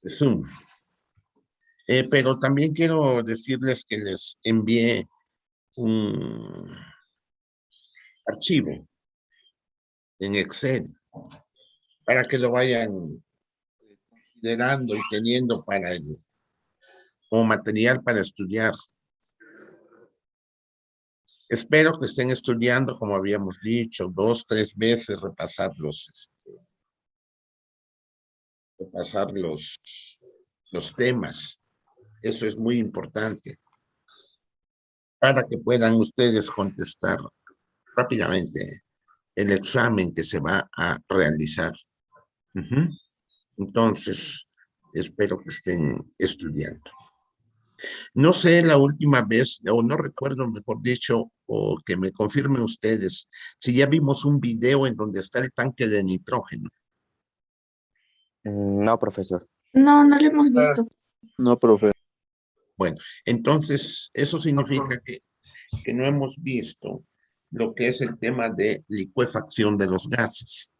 Zoom. Pero también quiero decirles que les envié un archivo en Excel para que lo vayan considerando y teniendo para el, como material para estudiar. Espero que estén estudiando, como habíamos dicho, 2, 3 veces, repasar los temas. Eso es muy importante para que puedan ustedes contestar rápidamente el examen que se va a realizar. Uh-huh. Entonces, espero que estén estudiando. No sé la última vez, o no recuerdo, mejor dicho, o que me confirmen ustedes, si ya vimos un video en donde está el tanque de nitrógeno. No, profesor. No, no lo hemos visto. No, profe. Bueno, entonces eso significa que no hemos visto lo que es el tema de licuefacción de los gases.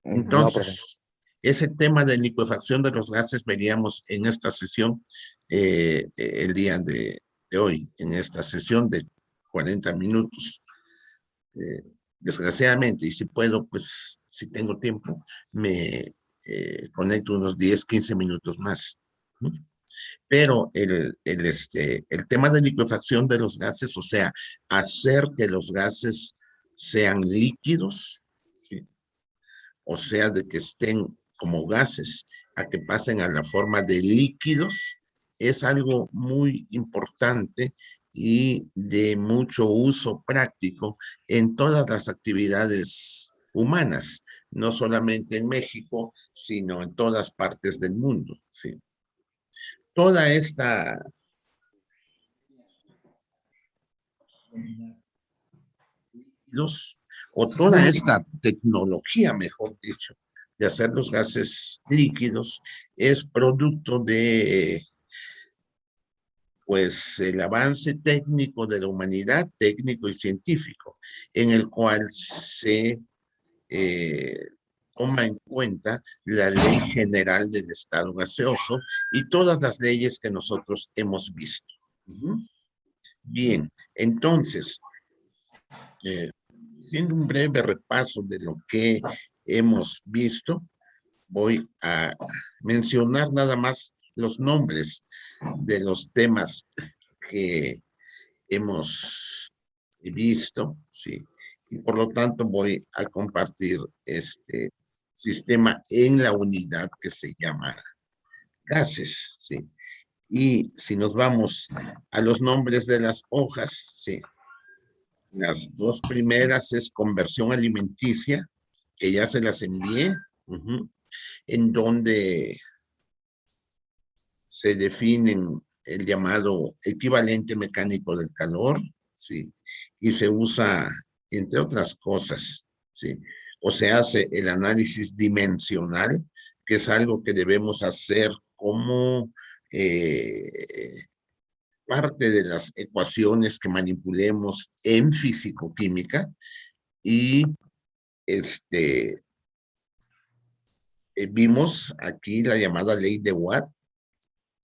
No, profe. Entonces, ese tema de licuefacción de los gases veríamos en esta sesión el día de hoy, en esta sesión de 40 minutos. Desgraciadamente, y si puedo, pues, si tengo tiempo, me conecto unos 10, 15 minutos más. ¿No? Pero el tema de licuefacción de los gases, o sea, hacer que los gases sean líquidos, ¿sí? O sea, de que estén como gases a que pasen a la forma de líquidos, es algo muy importante y de mucho uso práctico en todas las actividades humanas, no solamente en México, sino en todas partes del mundo. ¿Sí? Toda esta o toda esta tecnología, mejor dicho, de hacer los gases líquidos es producto de pues el avance técnico de la humanidad, técnico y científico, en el cual se toma en cuenta la Ley General del Estado Gaseoso y todas las leyes que nosotros hemos visto. Bien, entonces, haciendo un breve repaso de lo que hemos visto, voy a mencionar nada más los nombres de los temas que hemos visto, sí, y por lo tanto voy a compartir este sistema en la unidad que se llama gases, sí. Y si nos vamos a los nombres de las hojas, sí, las dos primeras es conversión alimenticia, que ya se las envié, en donde se definen el llamado equivalente mecánico del calor, ¿sí? Y se usa, entre otras cosas, ¿sí? O se hace el análisis dimensional, que es algo que debemos hacer como parte de las ecuaciones que manipulemos en físico-química, y vimos aquí la llamada ley de Watt,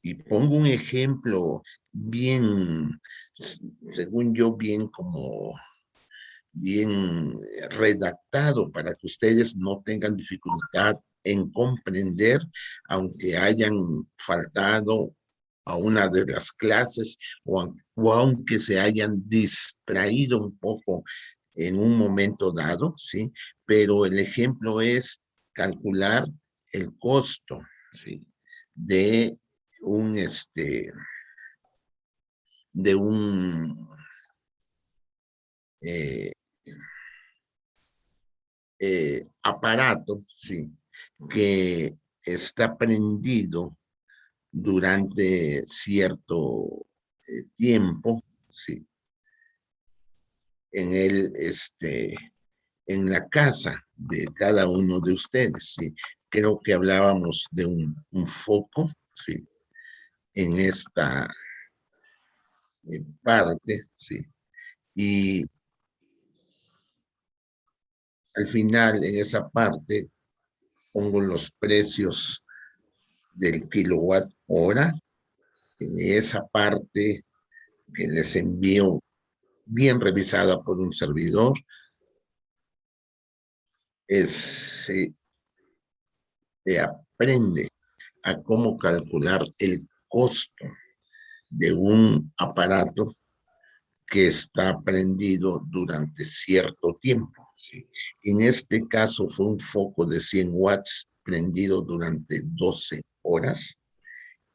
y pongo un ejemplo bien, según yo, bien redactado para que ustedes no tengan dificultad en comprender, aunque hayan faltado a una de las clases o aunque se hayan distraído un poco en un momento dado, ¿sí? Pero el ejemplo es calcular el costo, ¿sí? De un, de un eh, aparato, sí, que está prendido durante cierto tiempo, sí, en en la casa de cada uno de ustedes, sí. Creo que hablábamos de un foco, sí, en esta parte, sí. Y al final, en esa parte, pongo los precios del kilowatt hora en esa parte que les envío bien revisada por un servidor. Se aprende a cómo calcular el costo de un aparato que está prendido durante cierto tiempo. ¿Sí? En este caso fue un foco de 100 watts prendido durante 12 horas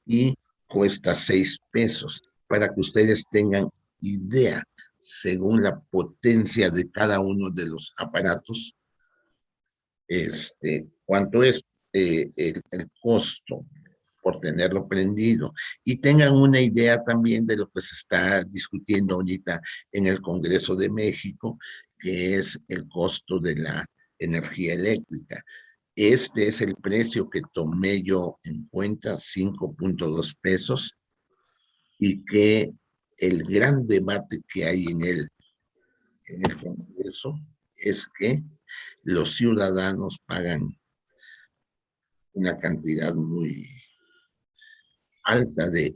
y cuesta 6 pesos. Para que ustedes tengan idea, según la potencia de cada uno de los aparatos, cuánto es el costo por tenerlo prendido y tengan una idea también de lo que se está discutiendo ahorita en el Congreso de México, que es el costo de la energía eléctrica. Este es el precio que tomé yo en cuenta, 5.2 pesos, y que el gran debate que hay en el Congreso es que los ciudadanos pagan una cantidad muy alta de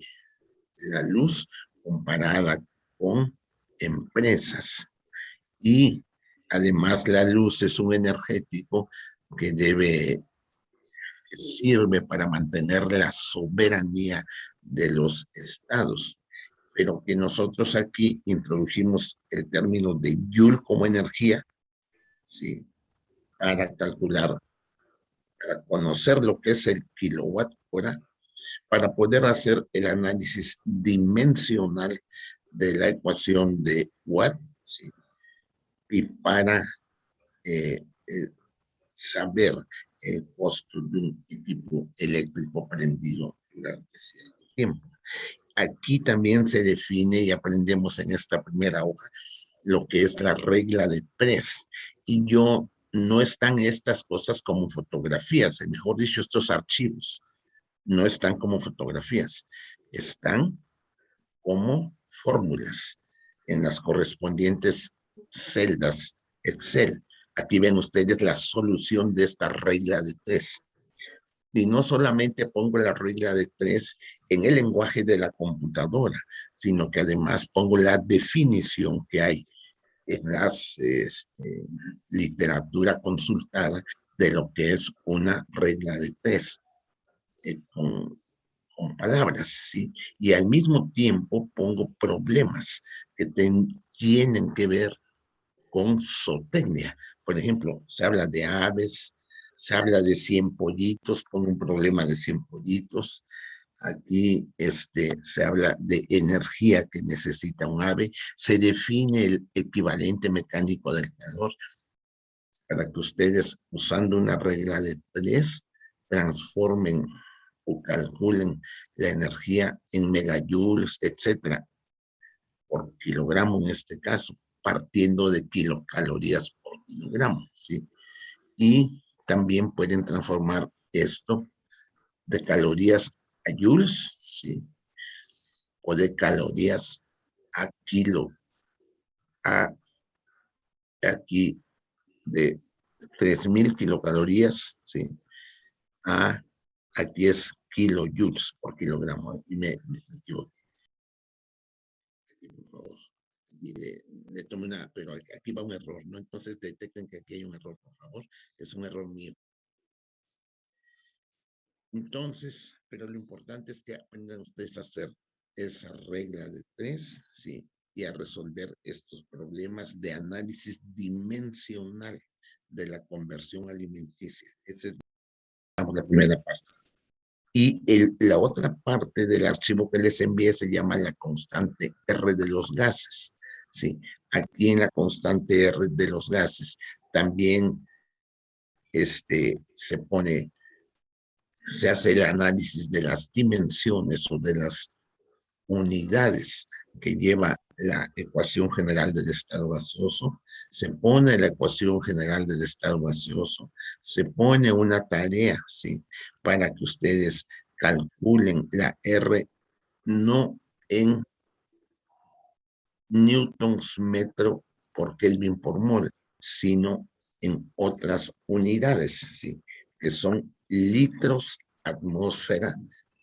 la luz comparada con empresas. Y además la luz es un energético que que sirve para mantener la soberanía de los estados, pero que nosotros aquí introdujimos el término de Joule como energía, ¿sí? Para calcular, para conocer lo que es el kilowatt hora, para poder hacer el análisis dimensional de la ecuación de Watt, ¿sí? Y para eh, eh, saber el costo de un equipo eléctrico prendido durante cierto tiempo. Aquí también se define y aprendemos en esta primera hoja lo que es la regla de 3. Y yo no están estas cosas como fotografías, mejor dicho, estos archivos no están como fotografías, están como fórmulas en las correspondientes celdas Excel. Aquí ven ustedes la solución de esta regla de 3. Y no solamente pongo la regla de 3 en el lenguaje de la computadora, sino que además pongo la definición que hay en la literatura consultada de lo que es una regla de 3, con palabras, ¿sí? Y al mismo tiempo pongo problemas que tienen que ver con zootecnia. Por ejemplo, se habla de aves, se habla de 100 pollitos, pongo un problema de 100 pollitos. Aquí se habla de energía que necesita un ave, se define el equivalente mecánico del calor para que ustedes, usando una regla de 3, transformen o calculen la energía en megajoules, etcétera, por kilogramo en este caso, partiendo de kilocalorías por kilogramo, ¿sí? Y también pueden transformar esto de calorías a joules, ¿sí? O de calorías a kilo, a aquí de 3.000 kilocalorías, ¿sí? A aquí es kilojoules por kilogramo. Aquí me equivoqué. Aquí, por favor. Aquí le tomé una, pero aquí va un error, ¿no? Entonces detecten que aquí hay un error, por favor. Es un error mío. Entonces, pero lo importante es que aprendan ustedes a hacer esa regla de 3, ¿sí? Y a resolver estos problemas de análisis dimensional de la conversión alimenticia. Esa es la primera parte. Y la otra parte del archivo que les envié se llama la constante R de los gases, ¿sí? Aquí en la constante R de los gases también se hace el análisis de las dimensiones o de las unidades que lleva la ecuación general del estado gaseoso, se pone la ecuación general del estado gaseoso, se pone una tarea, ¿sí? Para que ustedes calculen la R no en newtons metro por Kelvin por mol, sino en otras unidades, ¿sí? que son litros atmósfera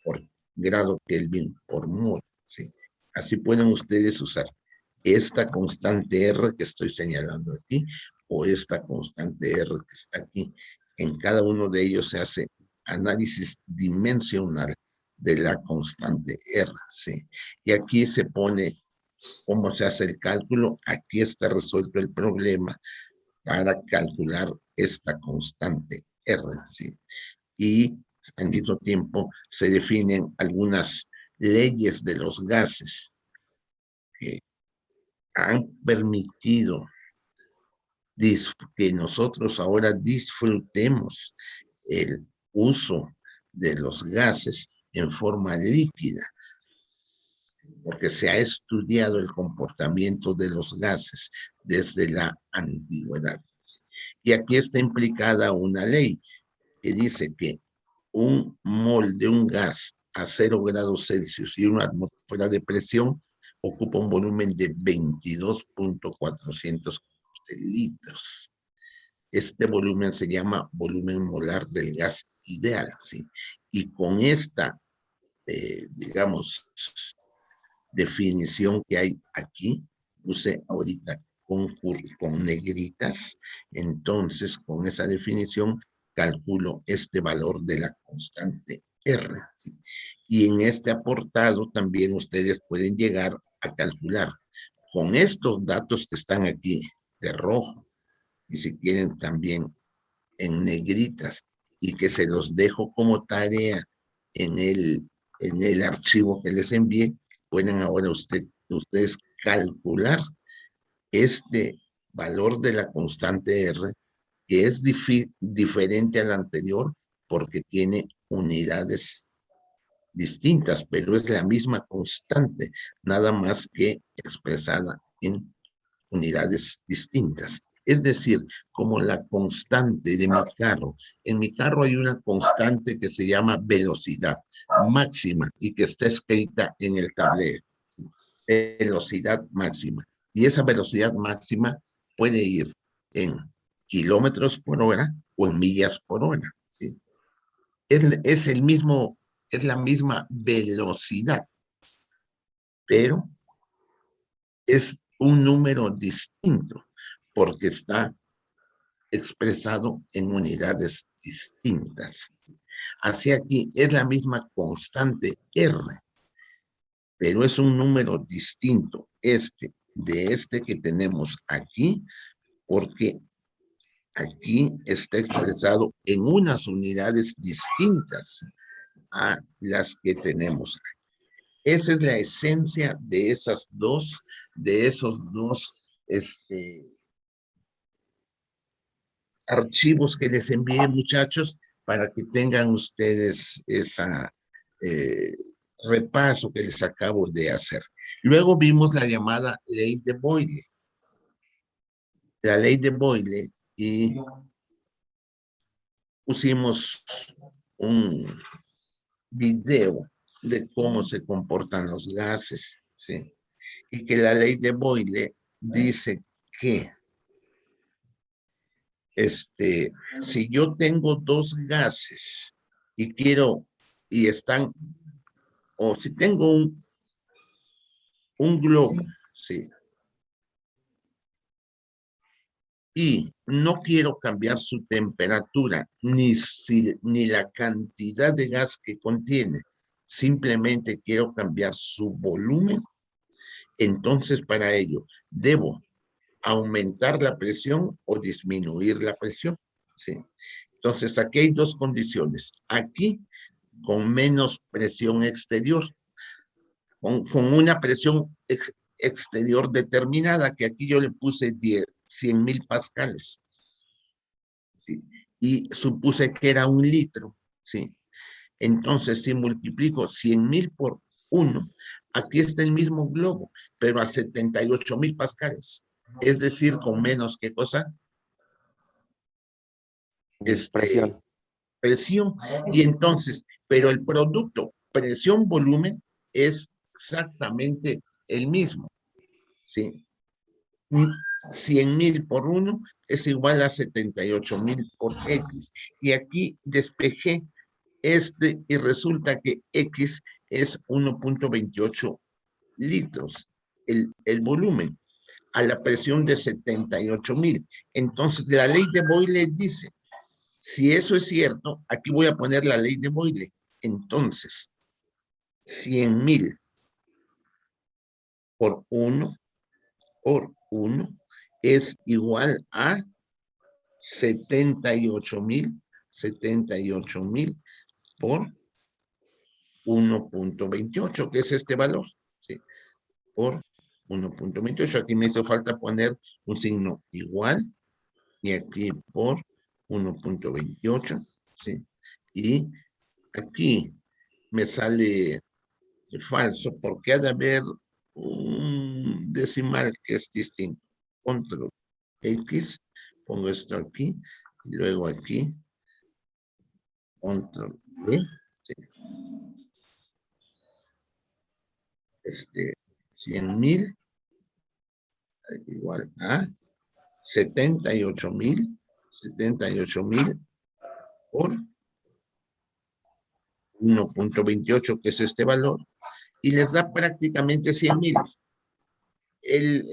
por grado Kelvin por mol, ¿sí? Así pueden ustedes usar esta constante R que estoy señalando aquí, o esta constante R que está aquí. En cada uno de ellos se hace análisis dimensional de la constante R, ¿sí? Y aquí se pone cómo se hace el cálculo. Aquí está resuelto el problema para calcular esta constante R, ¿sí? Y al mismo tiempo se definen algunas leyes de los gases que han permitido que nosotros ahora disfrutemos el uso de los gases en forma líquida, porque se ha estudiado el comportamiento de los gases desde la antigüedad. Y aquí está implicada una ley que dice que un mol de un gas a 0 grados Celsius y una atmósfera de presión ocupa un volumen de 22.400 litros. Este volumen se llama volumen molar del gas ideal, ¿sí? Y con esta, digamos, definición que hay aquí, puse ahorita con negritas, entonces con esa definición calculo este valor de la constante R, ¿sí? Y en este aportado también ustedes pueden llegar a calcular con estos datos que están aquí de rojo, y si quieren también en negritas, y que se los dejo como tarea en el archivo que les envié, pueden ahora ustedes calcular este valor de la constante R, que es diferente al anterior porque tiene unidades distintas, pero es la misma constante, nada más que expresada en unidades distintas. Es decir, como la constante de mi carro. En mi carro hay una constante que se llama velocidad máxima y que está escrita en el tablero. Velocidad máxima. Y esa velocidad máxima puede ir en kilómetros por hora o en millas por hora, ¿sí? Es el mismo, es la misma velocidad, pero es un número distinto porque está expresado en unidades distintas. Hacia aquí es la misma constante R, pero es un número distinto de este que tenemos aquí, porque aquí está expresado en unas unidades distintas a las que tenemos. Esa es la esencia de esos dos archivos que les envié, muchachos, para que tengan ustedes esa repaso que les acabo de hacer. Luego vimos la llamada ley de Boyle. La ley de Boyle, y pusimos un video de cómo se comportan los gases, ¿sí? Y que la ley de Boyle dice que si yo tengo dos gases y están, o si tengo un globo, sí, y no quiero cambiar su temperatura, ni la cantidad de gas que contiene, simplemente quiero cambiar su volumen, entonces para ello debo aumentar la presión o disminuir la presión, ¿sí? Entonces aquí hay dos condiciones. Aquí con menos presión exterior, con una presión exterior determinada, que aquí yo le puse 100,000 pascales, ¿sí? Y supuse que era 1 litro, ¿sí? Entonces, si multiplico 100,000 por 1, aquí está el mismo globo, pero a 78,000 pascales. Es decir, con menos, ¿qué cosa? Presión. Presión. Y entonces, pero el producto presión-volumen es exactamente el mismo, ¿sí? 100,000 por 1 es igual a 78,000 por X. Y aquí despejé y resulta que X es 1.28 litros, el volumen, a la presión de 78,000. Entonces, la ley de Boyle dice, si eso es cierto, aquí voy a poner la ley de Boyle. Entonces, 100,000 por 1 es igual a 78,000 por 1.28, que es este valor, ¿sí? Por 1.28. Aquí me hizo falta poner un signo igual, y aquí por 1.28, ¿sí? Y aquí me sale falso, porque ha de haber un decimal que es distinto. Control X, pongo esto aquí, y luego aquí, control V, ¿sí? 100,000 igual a 78,000 por 1.28, que es este valor, y les da prácticamente 100,000. El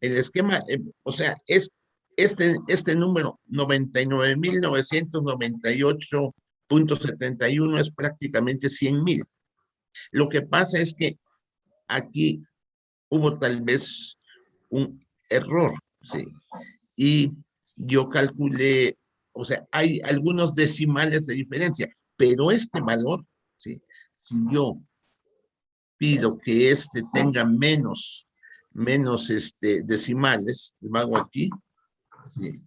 esquema, o sea, es este número 99,998.71 es prácticamente 100,000. Lo que pasa es que aquí hubo tal vez un error, ¿sí? Y yo calculé, o sea, hay algunos decimales de diferencia, pero este valor, ¿sí? Si yo pido que este tenga menos decimales, lo hago aquí, ¿sí?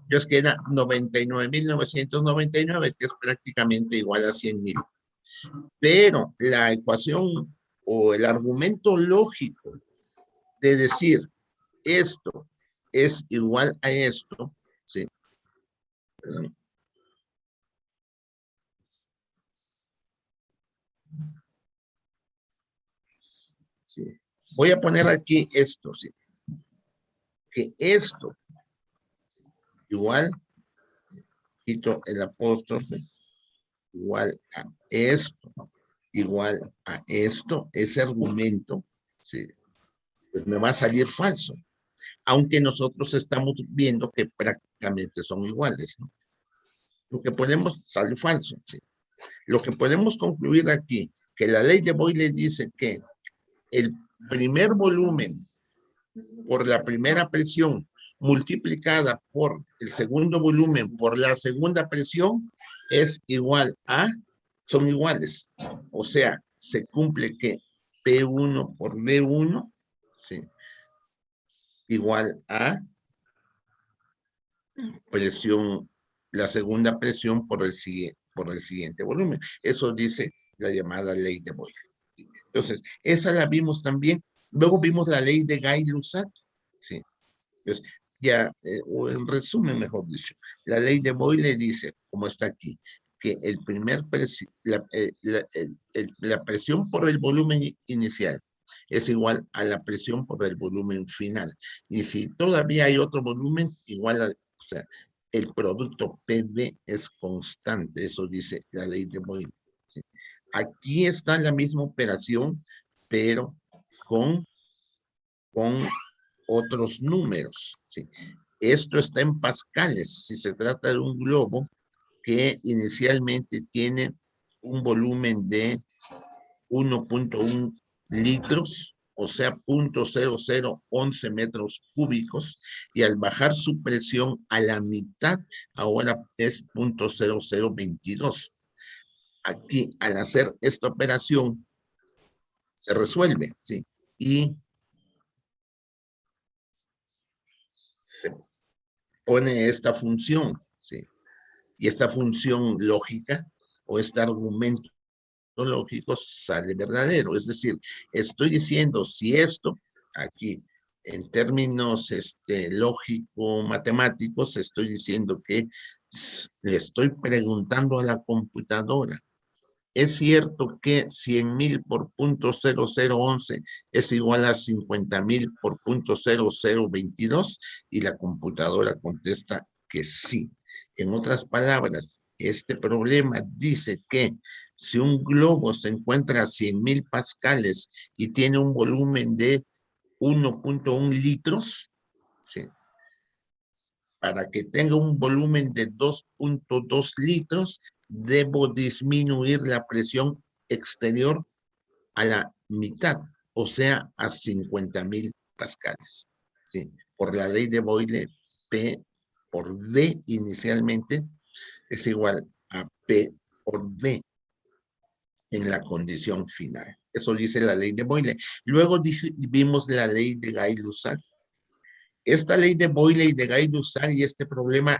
Yo es que era 99,999, que es prácticamente igual a 100,000. Pero la ecuación o el argumento lógico de decir esto es igual a esto, ¿sí? Perdón. Sí. Voy a poner aquí esto, ¿sí? Que esto igual, quito el apóstrofe, igual a esto, ese argumento, ¿sí? Pues me va a salir falso. Aunque nosotros estamos viendo que prácticamente son iguales, ¿no? Lo que podemos, sale falso, ¿sí? Lo que podemos concluir aquí, que la ley de Boyle dice que el primer volumen por la primera presión multiplicada por el segundo volumen por la segunda presión es igual a, son iguales. O sea, se cumple que P1 por V1, ¿sí? Igual a presión, la segunda presión por el siguiente volumen. Eso dice la llamada ley de Boyle. Entonces, esa la vimos también. Luego vimos la ley de Gay-Lussac, ¿sí? Entonces, ya, o en resumen, mejor dicho, la ley de Boyle dice, como está aquí, que la presión por el volumen inicial es igual a la presión por el volumen final. Y si todavía hay otro volumen, igual a, o sea, el producto PV es constante, eso dice la ley de Boyle, ¿sí? Aquí está la misma operación, pero con, con otros números, ¿sí? Esto está en pascales, si se trata de un globo que inicialmente tiene un volumen de 1.1 litros, o sea, 0.0011 metros cúbicos, y al bajar su presión a la mitad, ahora es 0.0022. Aquí, al hacer esta operación, se resuelve, ¿sí? Y se pone esta función, ¿sí? Y esta función lógica o este argumento lógico sale verdadero. Es decir, estoy diciendo si esto, aquí, en términos lógico-matemáticos, estoy diciendo que le estoy preguntando a la computadora Es cierto que 100.000 por punto 0011 es igual a 50.000 por punto 0022 y la computadora contesta que sí. En otras palabras, este problema dice que si un globo se encuentra a 100.000 pascales y tiene un volumen de 1.1 litros, ¿sí? Para que tenga un volumen de 2.2 litros, debo disminuir la presión exterior a la mitad, o sea, a 50.000 pascales. ¿Sí? Por la ley de Boyle, P por V inicialmente es igual a P por V en la condición final. Eso dice la ley de Boyle. Luego vimos la ley de Gay-Lussac. Esta ley de Boyle y de Gay-Lussac y este problema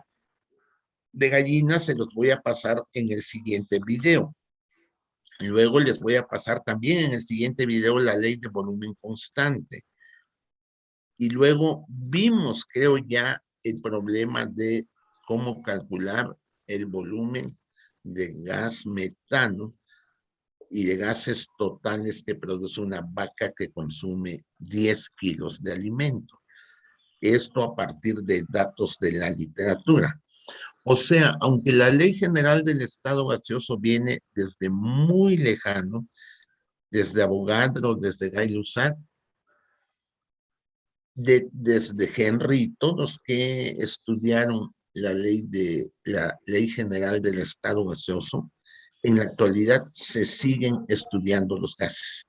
de gallinas se los voy a pasar en el siguiente video. Luego les voy a pasar también en el siguiente video la ley de volumen constante. Y luego vimos, creo ya, el problema de cómo calcular el volumen de gas metano y de gases totales que produce una vaca que consume 10 kilos de alimento. Esto a partir de datos de la literatura. O sea, aunque la ley general del estado gaseoso viene desde muy lejano, desde Avogadro, desde Gay-Lussac, desde Henry, todos que estudiaron la ley general del estado gaseoso, en la actualidad se siguen estudiando los gases,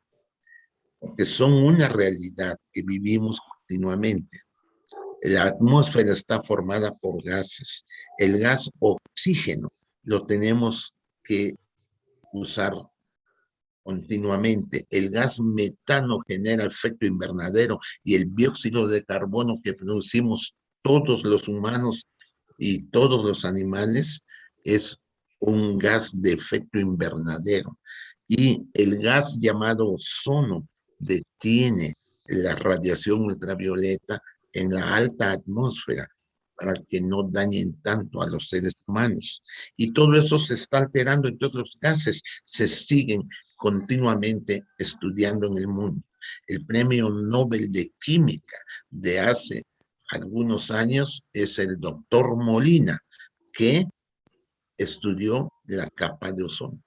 porque son una realidad que vivimos continuamente. La atmósfera está formada por gases. El gas oxígeno lo tenemos que usar continuamente. El gas metano genera efecto invernadero y el dióxido de carbono que producimos todos los humanos y todos los animales es un gas de efecto invernadero. Y el gas llamado ozono detiene la radiación ultravioleta en la alta atmósfera para que no dañen tanto a los seres humanos. Y todo eso se está alterando, entonces los gases se siguen continuamente estudiando en el mundo. El premio Nobel de Química de hace algunos años es el doctor Molina, que estudió la capa de ozono.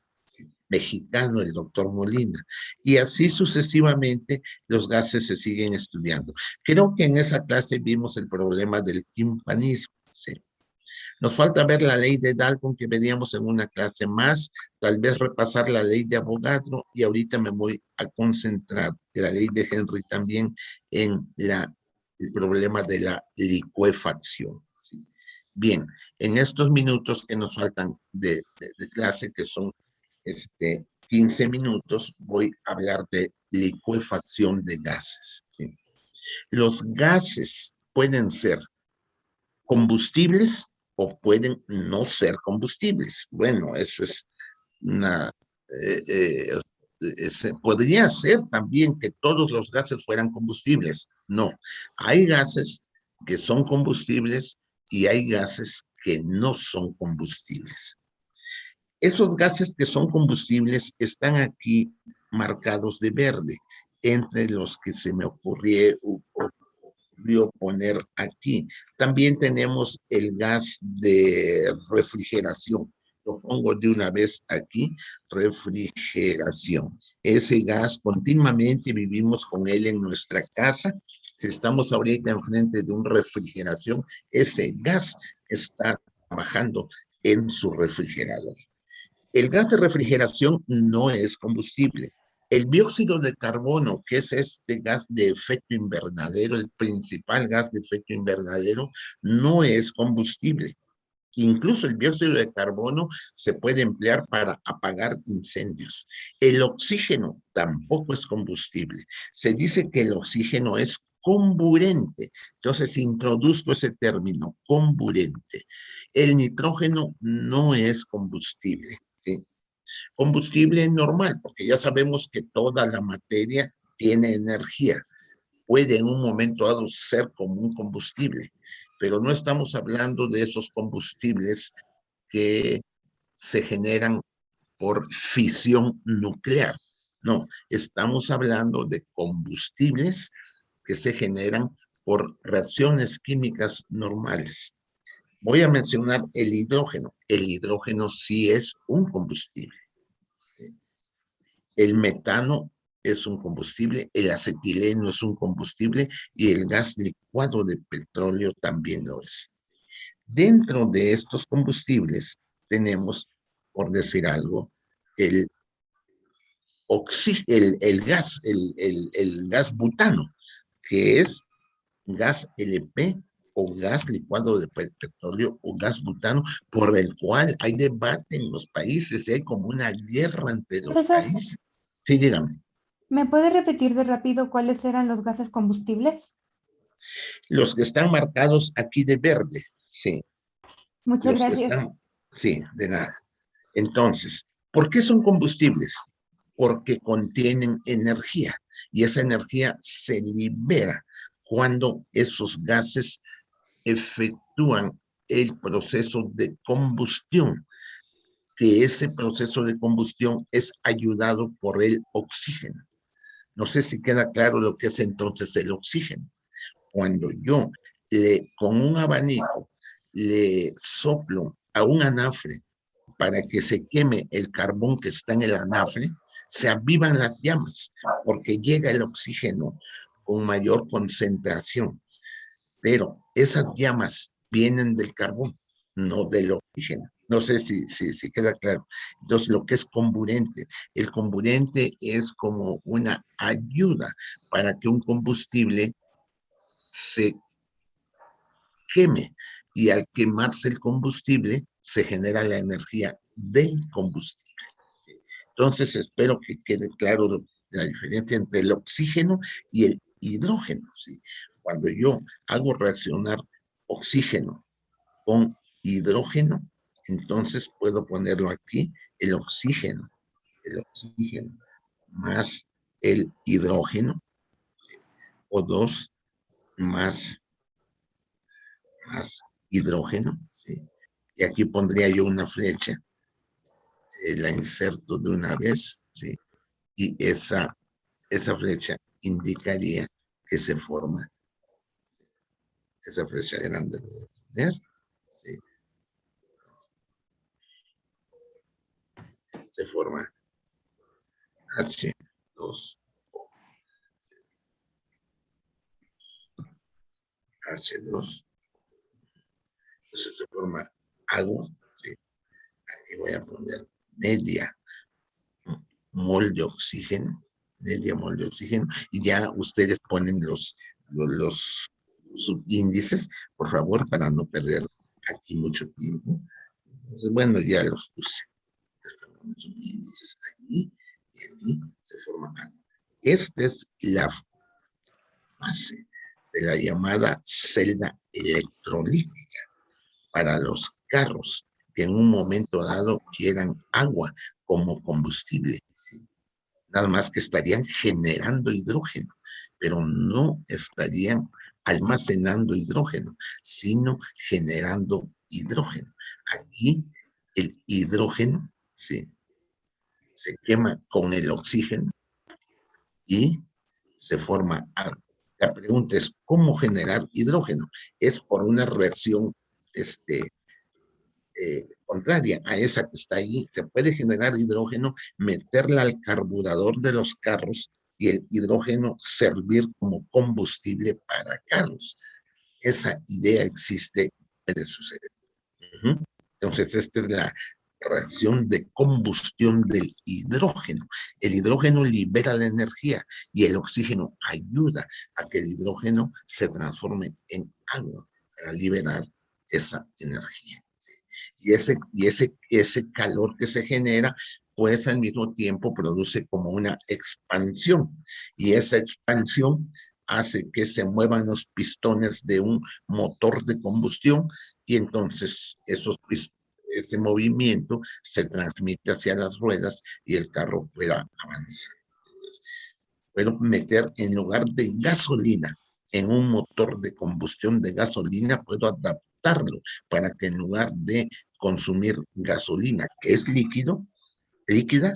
Mexicano, el doctor Molina. Y así sucesivamente los gases se siguen estudiando. Creo que en esa clase vimos el problema del timpanismo. ¿Sí? Nos falta ver la ley de Dalton que veníamos en una clase más, tal vez repasar la ley de Avogadro y ahorita me voy a concentrar, la ley de Henry también, en el problema de la licuefacción. ¿Sí? Bien, en estos minutos que nos faltan de clase, que son 15 minutos, voy a hablar de licuefacción de gases. ¿Sí? Los gases pueden ser combustibles o pueden no ser combustibles. Bueno, eso es una... podría ser también que todos los gases fueran combustibles. No, hay gases que son combustibles y hay gases que no son combustibles. Esos gases que son combustibles están aquí marcados de verde, entre los que se me ocurrió poner aquí. También tenemos el gas de refrigeración. Lo pongo de una vez aquí, refrigeración. Ese gas continuamente vivimos con él en nuestra casa. Si estamos ahorita enfrente de una refrigeración, ese gas está trabajando en su refrigerador. El gas de refrigeración no es combustible. El dióxido de carbono, que es este gas de efecto invernadero, el principal gas de efecto invernadero, no es combustible. Incluso el dióxido de carbono se puede emplear para apagar incendios. El oxígeno tampoco es combustible. Se dice que el oxígeno es comburente. Entonces introduzco ese término, comburente. El nitrógeno no es combustible. ¿Sí? Combustible normal, porque ya sabemos que toda la materia tiene energía. Puede en un momento dado ser como un combustible, pero no estamos hablando de esos combustibles que se generan por fisión nuclear. No, estamos hablando de combustibles que se generan por reacciones químicas normales. Voy a mencionar el hidrógeno. El hidrógeno sí es un combustible. ¿Sí? El metano es un combustible, el acetileno es un combustible y el gas licuado de petróleo también lo es. Dentro de estos combustibles tenemos, por decir algo, el, el gas butano, que es gas LP o gas licuado de petróleo o gas butano, por el cual hay debate en los países y hay como una guerra entre los Profesor, países. Sí, dígame. ¿me puede repetir de rápido cuáles eran los gases combustibles? Los que están marcados aquí de verde, sí. Muchas Los que gracias. están, sí, de nada. Entonces, ¿por qué son combustibles? Porque contienen energía y esa energía se libera cuando esos gases efectúan el proceso de combustión, que ese proceso de combustión es ayudado por el oxígeno. No sé si queda claro lo que es entonces el oxígeno. Cuando yo con un abanico le soplo a un anafre para que se queme el carbón que está en el anafre, se avivan las llamas porque llega el oxígeno con mayor concentración. Pero esas llamas vienen del carbón, no del oxígeno. No sé si queda claro. Entonces, lo que es comburente, el comburente es como una ayuda para que un combustible se queme y al quemarse el combustible se genera la energía del combustible. Entonces, espero que quede claro la diferencia entre el oxígeno y el hidrógeno. ¿Sí? Cuando yo hago reaccionar oxígeno con hidrógeno, entonces puedo ponerlo aquí, el oxígeno más el hidrógeno, o dos más hidrógeno, ¿sí? Y aquí pondría yo una flecha, la inserto de una vez, ¿sí? Y esa flecha indicaría que se forma, esa flecha grande lo voy a poner, ¿sí? Se forma H2, H2, entonces se forma agua, ¿sí? Aquí voy a poner media mol de oxígeno, media mol de oxígeno, y ya ustedes ponen los subíndices, por favor, para no perder aquí mucho tiempo. Entonces, bueno, ya los puse. Los subíndices aquí y aquí se forma algo. Esta es la fase de la llamada celda electrolítica para los carros que en un momento dado quieran agua como combustible. ¿Sí? Nada más que estarían generando hidrógeno, pero no estarían almacenando hidrógeno, sino generando hidrógeno. Aquí el hidrógeno se quema con el oxígeno y se forma algo. La pregunta es, ¿cómo generar hidrógeno? Es por una reacción contraria a esa que está ahí. Se puede generar hidrógeno, meterla al carburador de los carros y el hidrógeno servir como combustible para carros. Esa idea existe, puede suceder. Entonces, esta es la reacción de combustión del hidrógeno. El hidrógeno libera la energía y el oxígeno ayuda a que el hidrógeno se transforme en agua para liberar esa energía. Ese calor que se genera, pues al mismo tiempo produce como una expansión y esa expansión hace que se muevan los pistones de un motor de combustión y entonces ese movimiento se transmite hacia las ruedas y el carro pueda avanzar. Puedo meter en lugar de gasolina en un motor de combustión de gasolina, puedo adaptarlo para que en lugar de consumir gasolina, que es líquido, líquida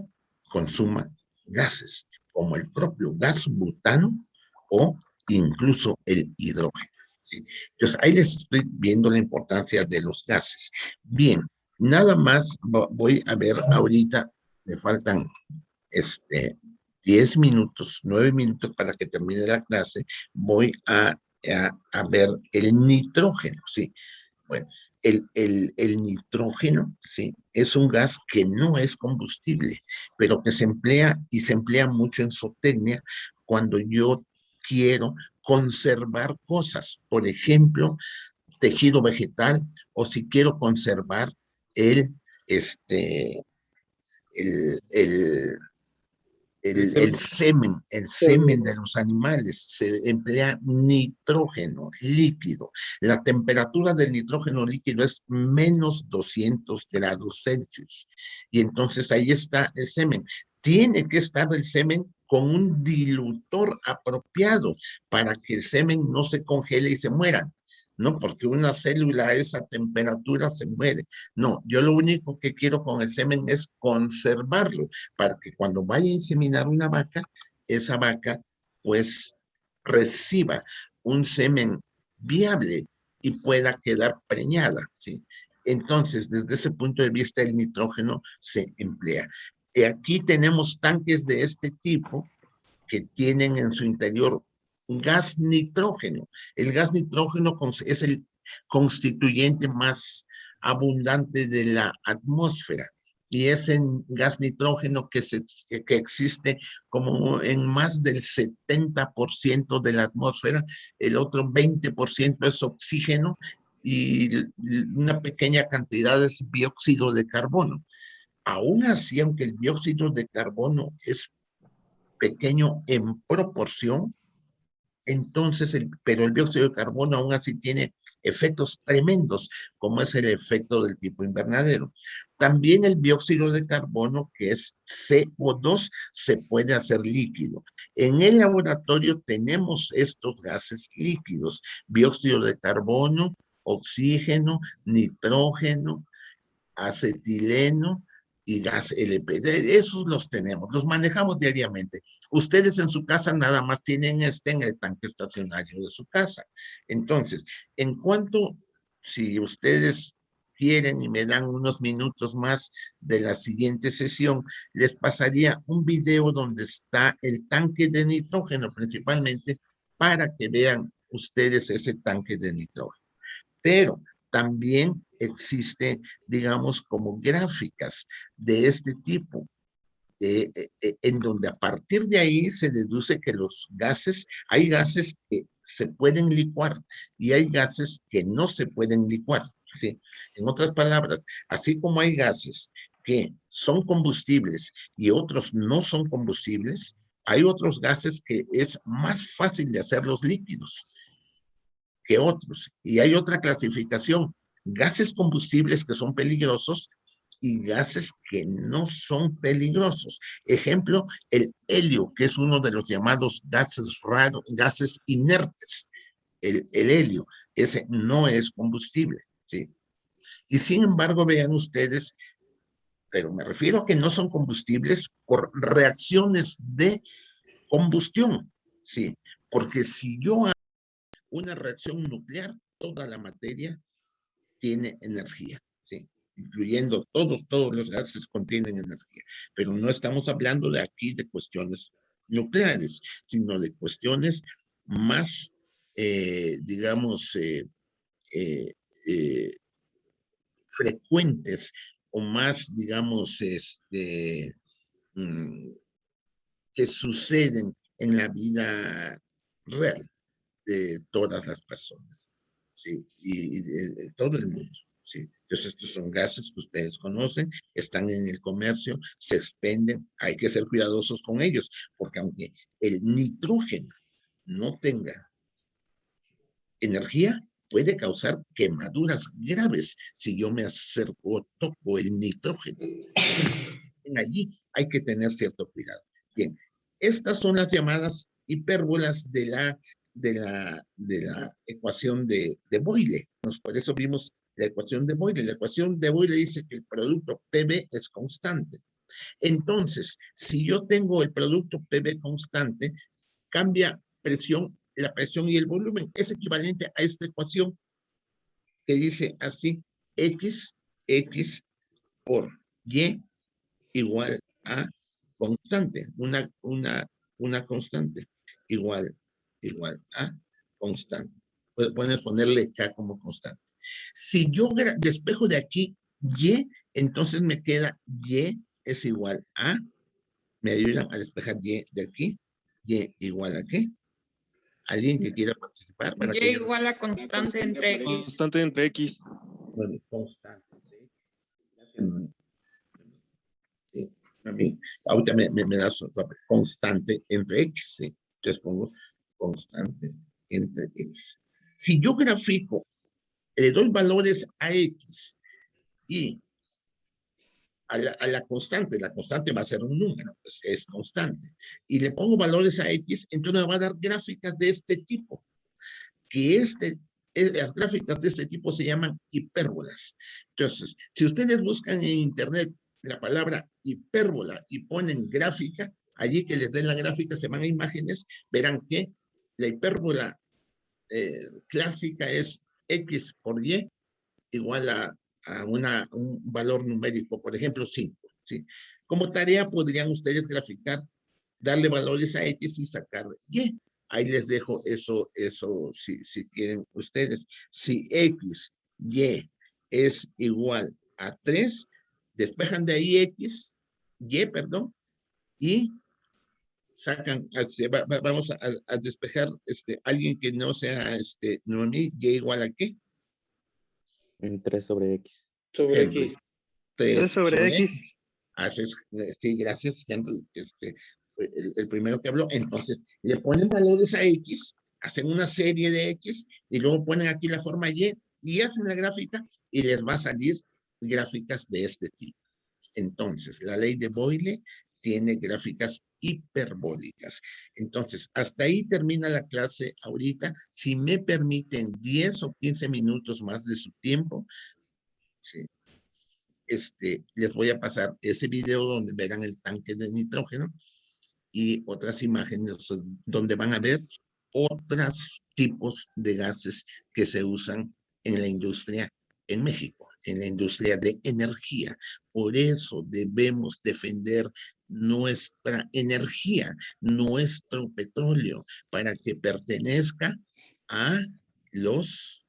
consuma gases, como el propio gas butano o incluso el hidrógeno. ¿Sí? Entonces, ahí les estoy viendo la importancia de los gases. Bien, nada más voy a ver ahorita, me faltan 10 minutos, 9 minutos para que termine la clase, voy a ver el nitrógeno, ¿sí? Bueno, el nitrógeno, sí, es un gas que no es combustible, pero que se emplea y se emplea mucho en zootecnia cuando yo quiero conservar cosas, por ejemplo, tejido vegetal, o si quiero conservar el, este, el, el, El semen. el semen de los animales, se emplea nitrógeno líquido. La temperatura del nitrógeno líquido es menos 200 grados Celsius. Y entonces ahí está el semen. Tiene que estar el semen con un dilutor apropiado para que el semen no se congele y se muera. No, porque una célula a esa temperatura se muere. No, yo lo único que quiero con el semen es conservarlo para que cuando vaya a inseminar una vaca, esa vaca pues reciba un semen viable y pueda quedar preñada, ¿sí? Entonces, desde ese punto de vista, el nitrógeno se emplea. Y aquí tenemos tanques de este tipo que tienen en su interior gas nitrógeno. El gas nitrógeno es el constituyente más abundante de la atmósfera y es en gas nitrógeno que existe como en más del 70% de la atmósfera, el otro 20% es oxígeno y una pequeña cantidad es dióxido de carbono. Aún así, aunque el dióxido de carbono es pequeño en proporción, entonces, pero el dióxido de carbono aún así tiene efectos tremendos, como es el efecto del tipo invernadero. También el dióxido de carbono, que es CO2, se puede hacer líquido. En el laboratorio tenemos estos gases líquidos, dióxido de carbono, oxígeno, nitrógeno, acetileno y gas LP. Esos los tenemos, los manejamos diariamente. Ustedes en su casa nada más tienen en el tanque estacionario de su casa. Entonces, en cuanto, si ustedes quieren y me dan unos minutos más de la siguiente sesión, les pasaría un video donde está el tanque de nitrógeno principalmente para que vean ustedes ese tanque de nitrógeno. Pero también existe, digamos, como gráficas de este tipo, en donde a partir de ahí se deduce que los gases, hay gases que se pueden licuar y hay gases que no se pueden licuar, ¿sí? En otras palabras, así como hay gases que son combustibles y otros no son combustibles, hay otros gases que es más fácil de hacerlos líquidos que otros. Y hay otra clasificación, gases combustibles que son peligrosos y gases que no son peligrosos. Ejemplo, el helio, que es uno de los llamados gases raros, gases inertes. El helio, ese no es combustible, ¿sí? Y sin embargo, vean ustedes, pero me refiero a que no son combustibles por reacciones de combustión, ¿sí? Porque si yo hago una reacción nuclear, toda la materia tiene energía, ¿sí? Incluyendo todos los gases contienen energía, pero no estamos hablando de aquí de cuestiones nucleares, sino de cuestiones más, digamos, eh, frecuentes o más, digamos, mm, que suceden en la vida real de todas las personas, ¿sí? Y de todo el mundo, ¿sí? Entonces, estos son gases que ustedes conocen, están en el comercio, se expenden, hay que ser cuidadosos con ellos, porque aunque el nitrógeno no tenga energía, puede causar quemaduras graves si yo me acerco o toco el nitrógeno. Allí hay que tener cierto cuidado. Bien, estas son las llamadas hipérbolas de la ecuación de Boyle. Por eso vimos la ecuación de Boyle. La ecuación de Boyle dice que el producto PB es constante. Entonces, si yo tengo el producto PV constante, cambia la presión y el volumen. Es equivalente a esta ecuación que dice así, X por Y igual a constante, una constante, igual a constante. Puedes ponerle K como constante. Si yo despejo de aquí Y, entonces me queda Y es igual a, me ayudan a despejar Y de aquí, Y igual a qué. ¿Alguien que quiera participar? Para Y que igual a constante entre X. Constante entre X. bueno, constante. Sí, a mí, ahorita me da su constante entre X, ¿sí? Entonces pongo constante entre X. Si yo grafico, le doy valores a X y a la constante va a ser un número, pues es constante, y le pongo valores a X, entonces me va a dar gráficas de este tipo, que las gráficas de este tipo se llaman hipérbolas. Entonces, si ustedes buscan en internet la palabra hipérbola y ponen gráfica, allí que les den la gráfica, se van a imágenes, verán que la hipérbola clásica es X por Y igual a un valor numérico, por ejemplo, 5. ¿Sí? Como tarea podrían ustedes graficar, darle valores a X y sacar Y. Ahí les dejo eso si quieren ustedes. Si X, Y es igual a 3, despejan de ahí X, Y, perdón, y sacan, vamos a despejar alguien que no sea Noemí, Y igual a qué? 3 sobre X. Sobre Henry. X. 3 sobre sobre X. X. Haces, sí, gracias, Henry. El primero que habló. Entonces, le ponen valores a X, hacen una serie de X y luego ponen aquí la forma y hacen la gráfica y les va a salir gráficas de este tipo. Entonces, la ley de Boyle tiene gráficas hiperbólicas. Entonces, hasta ahí termina la clase ahorita. Si me permiten 10 o 15 minutos más de su tiempo, sí, les voy a pasar ese video donde verán el tanque de nitrógeno y otras imágenes donde van a ver otros tipos de gases que se usan en la industria en México, en la industria de energía. Por eso debemos defender nuestra energía, nuestro petróleo, para que pertenezca a los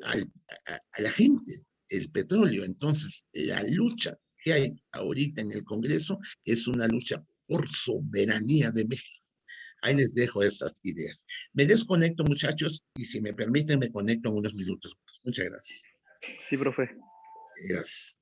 a la gente, el petróleo. Entonces, la lucha que hay ahorita en el Congreso es una lucha por soberanía de México. Ahí les dejo esas ideas. Me desconecto, muchachos, y si me permiten, me conecto en unos minutos más. Muchas gracias. Sí, profe. Gracias.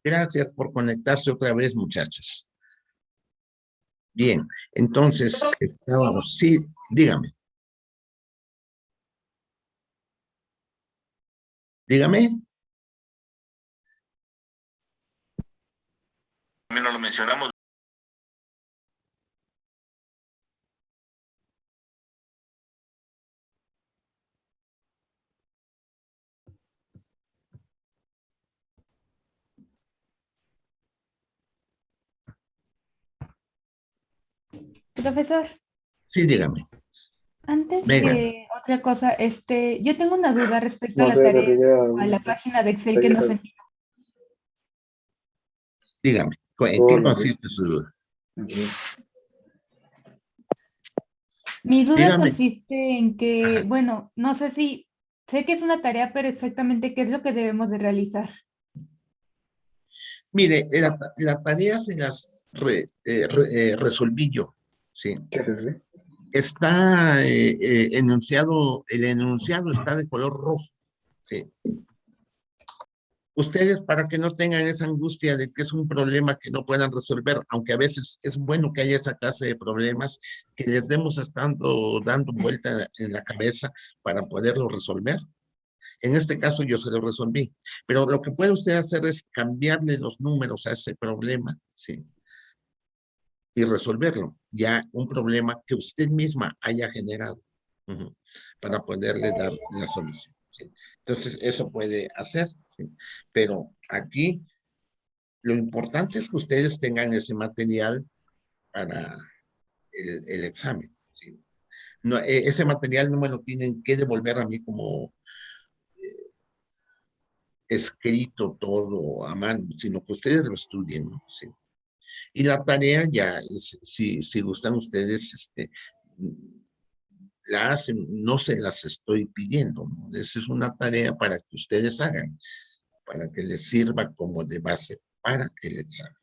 Gracias por conectarse otra vez, muchachos. Bien, entonces estábamos. Sí, dígame. Dígame. Menos lo mencionamos. Profesor, Sí, dígame. antes Venga. que otra cosa, yo tengo una duda respecto a No la sé, tarea Rodrigo, o a la página de Excel que nos envió. Dígame. ¿En qué consiste su duda? Mi duda Dígame. consiste en que, Ajá. bueno, no sé si, sé que es una tarea, pero exactamente qué es lo que debemos de realizar. Mire, la tarea se las resolví yo. Sí. ¿Qué es eso? Está enunciado, el enunciado está de color rojo. Sí. Ustedes, para que no tengan esa angustia de que es un problema que no puedan resolver, aunque a veces es bueno que haya esa clase de problemas, que les demos estando dando vuelta en la cabeza para poderlo resolver. En este caso yo se lo resolví, pero lo que puede usted hacer es cambiarle los números a ese problema, ¿sí? Y resolverlo, ya un problema que usted misma haya generado, para poderle dar la solución, ¿sí? Entonces, eso puede hacer, ¿sí? Pero aquí lo importante es que ustedes tengan ese material para el examen, ¿sí? No, ese material no me lo tienen que devolver a mí como escrito todo a mano, sino que ustedes lo estudien, ¿no? Sí. Y la tarea ya, si gustan ustedes, la hacen, no se las estoy pidiendo, ¿no? Esa es una tarea para que ustedes hagan, para que les sirva como de base para el examen.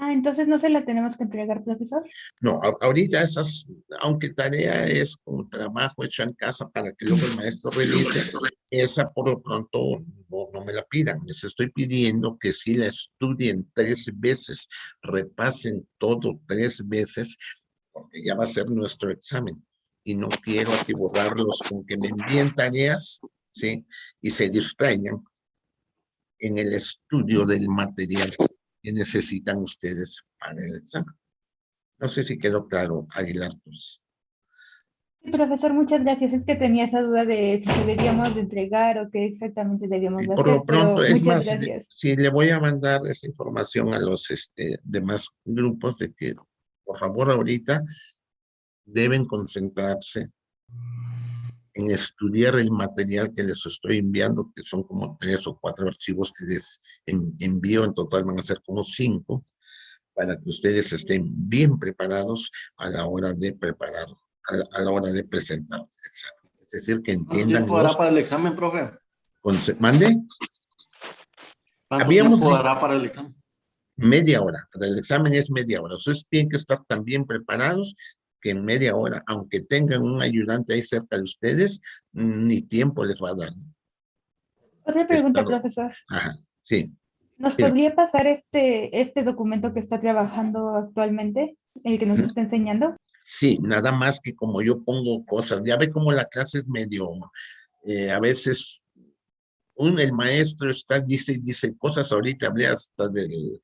Ah, entonces no se la tenemos que entregar, profesor. No, ahorita esas, aunque tarea es como trabajo hecho en casa para que luego el maestro revise, esa por lo pronto no me la pidan. Les estoy pidiendo que sí la estudien 3 veces, repasen todo 3 veces, porque ya va a ser nuestro examen. Y no quiero atiborrarlos con que me envíen tareas, ¿sí? Y se distraigan en el estudio del material que necesitan ustedes para el examen. No sé si quedó claro, Aguilar. Pues. Sí, profesor, muchas gracias. Es que tenía esa duda de si debíamos de entregar o qué exactamente debíamos Y de por lo hacer, pronto, pero es muchas más, gracias. si le voy a mandar esta información a los demás grupos de que, por favor, ahorita deben concentrarse en estudiar el material que les estoy enviando, que son como 3 o 4 archivos que les envío, en total van a ser como 5, para que ustedes estén bien preparados a la hora de preparar, a la hora de presentar el examen. Es decir, que ¿Cuánto entiendan tiempo dará para el examen, profe? ¿Mande? ¿Cuánto Habíamos tiempo dará para el examen? media hora. Para el examen es media hora. Ustedes tienen que estar tan bien preparados que en media hora, aunque tengan un ayudante ahí cerca de ustedes, ni tiempo les va a dar. Otra pregunta, profesor. Ajá, sí. ¿Nos Mira. podría pasar este documento que está trabajando actualmente, el que nos está enseñando? Sí, nada más que como yo pongo cosas, ya ve como la clase es medio, a veces el maestro dice cosas, ahorita hablé hasta de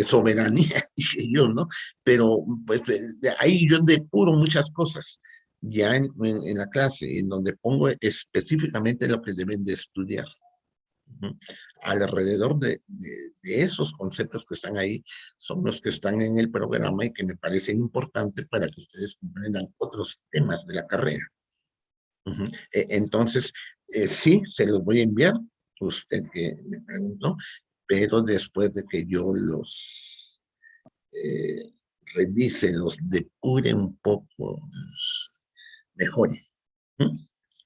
soberanía, dije yo, ¿no? Pero pues ahí yo depuro muchas cosas ya en la clase, en donde pongo específicamente lo que deben de estudiar. Alrededor de esos conceptos que están ahí, son los que están en el programa y que me parecen importantes para que ustedes comprendan otros temas de la carrera. Entonces, sí, se los voy a enviar, usted que me preguntó, pero después de que yo los revise, los depure un poco, mejore.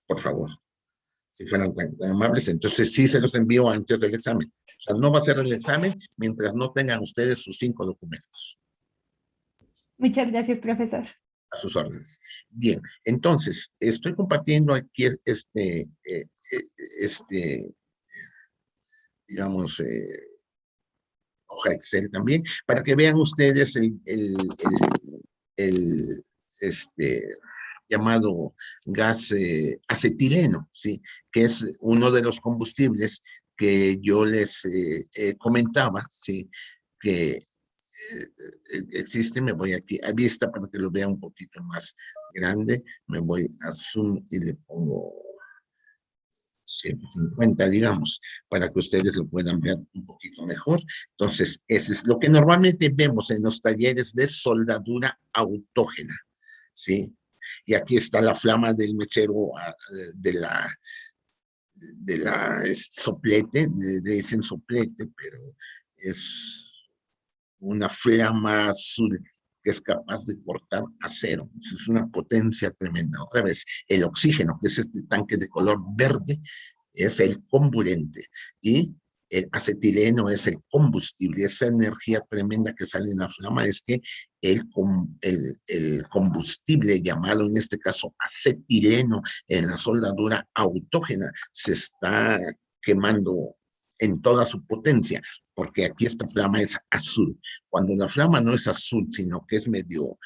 Por favor, si fueran tan amables. Entonces sí se los envío antes del examen. O sea, no va a ser el examen mientras no tengan ustedes sus 5 documentos. Muchas gracias, profesor. A sus órdenes. Bien, entonces, estoy compartiendo aquí digamos, hoja Excel también, para que vean ustedes el llamado gas acetileno, ¿sí? Que es uno de los combustibles que yo les comentaba, ¿sí? Que existe. Me voy aquí a vista para que lo vea un poquito más grande. Me voy a Zoom y le pongo 150, digamos, para que ustedes lo puedan ver un poquito mejor. Entonces, eso es lo que normalmente vemos en los talleres de soldadura autógena, ¿sí? Y aquí está la flama del mechero de la soplete, le dicen soplete, pero es una flama azul que es capaz de cortar acero. Es una potencia tremenda. Otra vez, el oxígeno, que es este tanque de color verde, es el comburente y el acetileno es el combustible. Esa energía tremenda que sale en la flama es que el combustible llamado en este caso acetileno en la soldadura autógena se está quemando en toda su potencia, porque aquí esta flama es azul. Cuando la flama no es azul, sino que es medio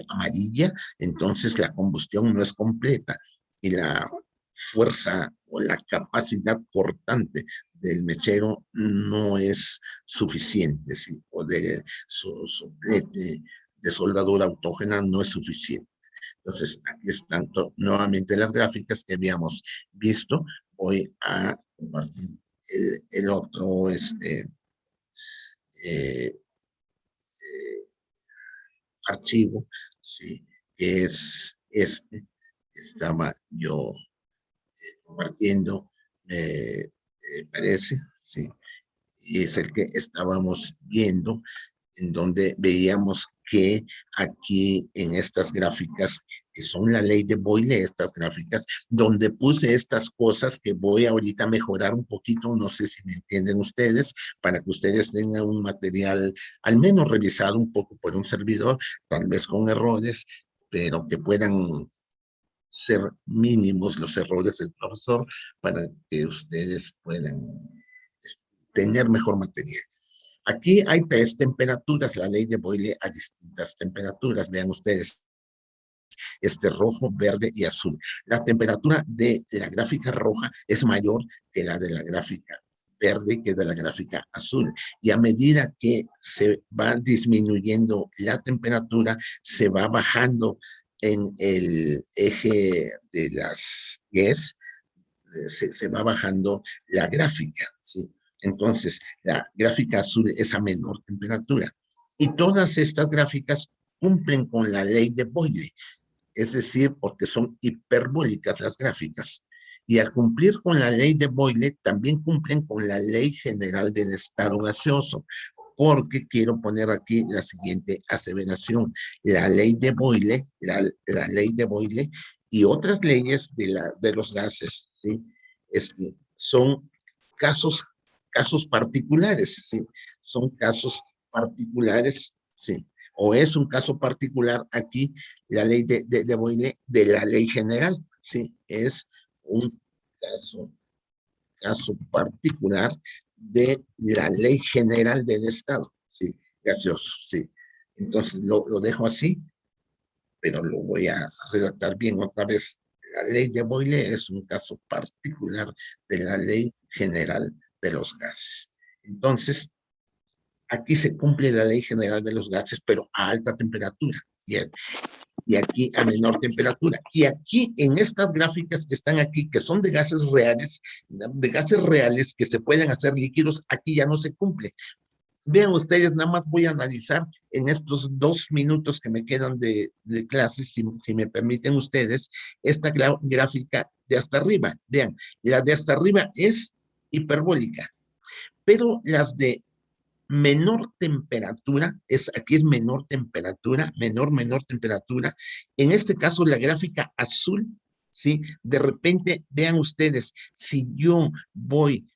amarilla, entonces la combustión no es completa y la fuerza o la capacidad cortante del mechero no es suficiente, ¿sí? O de su soplete de soldadura autógena no es suficiente. Entonces, aquí están nuevamente las gráficas que habíamos visto. Voy a compartir el otro eh, archivo, ¿sí? Que es este que estaba yo compartiendo, parece, ¿sí? Y es el que estábamos viendo, en donde veíamos que aquí en estas gráficas, que son la ley de Boyle, estas gráficas, donde puse estas cosas que voy ahorita a mejorar un poquito, no sé si me entienden ustedes, para que ustedes tengan un material al menos revisado un poco por un servidor, tal vez con errores, pero que puedan ser mínimos los errores del profesor para que ustedes puedan tener mejor material. Aquí hay 3 temperaturas, la ley de Boyle a distintas temperaturas. Vean ustedes, rojo, verde y azul. La temperatura de la gráfica roja es mayor que la de la gráfica verde, que de la gráfica azul. Y a medida que se va disminuyendo la temperatura, se va bajando en el eje de las YES, se va bajando la gráfica, ¿sí? Entonces, la gráfica azul es a menor temperatura. Y todas estas gráficas cumplen con la ley de Boyle, es decir, porque son hiperbólicas las gráficas. Y al cumplir con la ley de Boyle, también cumplen con la ley general del estado gaseoso, porque quiero poner aquí la siguiente aseveración. La ley de Boyle, la ley de Boyle y otras leyes de los gases, ¿sí? Son casos particulares, ¿sí? Son casos particulares, ¿sí? O es un caso particular aquí, la ley de Boyle, de la ley general, ¿sí? Es un caso particular de la ley general del Estado, ¿sí? Gaseoso, ¿sí? Entonces lo dejo así, pero lo voy a redactar bien otra vez. La ley de Boyle es un caso particular de la ley general de los gases. Entonces, aquí se cumple la ley general de los gases, pero a alta temperatura. Y aquí a menor temperatura. Y aquí en estas gráficas que están aquí, que son de gases reales que se pueden hacer líquidos, aquí ya no se cumple. Vean ustedes, nada más voy a analizar en estos 2 minutos que me quedan de clase, si me permiten ustedes, esta gráfica de hasta arriba. Vean, la de hasta arriba es hiperbólica, pero las de menor temperatura, aquí es menor temperatura, menor temperatura. En este caso, la gráfica azul, ¿sí? De repente, vean ustedes, si yo voy